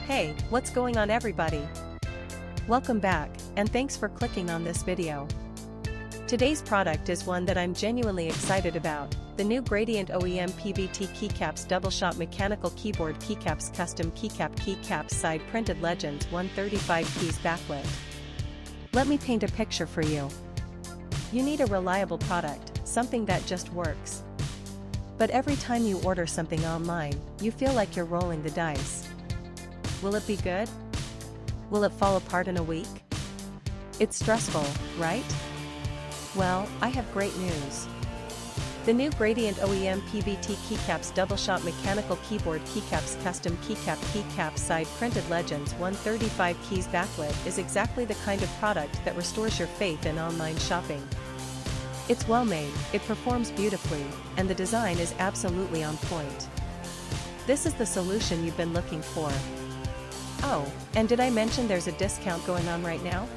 Hey, what's going on everybody? Welcome back, and thanks for clicking on this video. Today's product is one that I'm genuinely excited about, the new Gradient OEM PBT Keycaps Doubleshot Mechanical Keyboard Keycaps Custom Keycap Keycaps Side Printed Legends 135 Keys Backlit. Let me paint a picture for you. You need a reliable product, something that just works. But every time you order something online, you feel like you're rolling the dice. Will it be good? Will it fall apart in a week? It's stressful, right? Well, I have great news. The new Gradient OEM PBT Keycaps Doubleshot Mechanical Keyboard Keycaps Custom Keycap Keycaps Side Printed Legends 135 Keys Backlit is exactly the kind of product that restores your faith in online shopping. It's well made, it performs beautifully, and the design is absolutely on point. This is the solution you've been looking for. Oh, and did I mention there's a discount going on right now?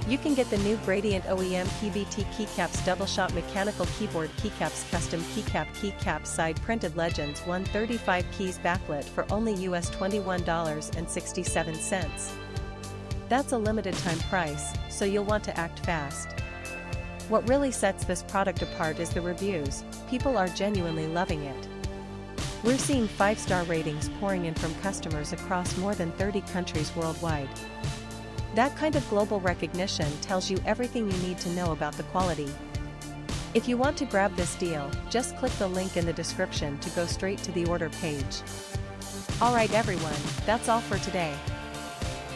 You can get the new Gradient OEM PBT Keycaps Doubleshot Mechanical Keyboard Keycaps Custom Keycap Keycaps Side Printed Legends 135 Keys Backlit for only US $21.67. That's a limited time price, so you'll want to act fast. What really sets this product apart is the reviews. People are genuinely loving it. We're seeing 5-star ratings pouring in from customers across more than 30 countries worldwide. That kind of global recognition tells you everything you need to know about the quality. If you want to grab this deal, just click the link in the description to go straight to the order page. Alright everyone, that's all for today.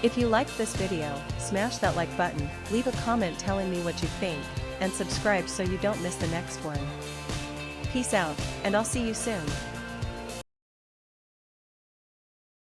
If you liked this video, smash that like button, leave a comment telling me what you think, and subscribe so you don't miss the next one. Peace out, and I'll see you soon.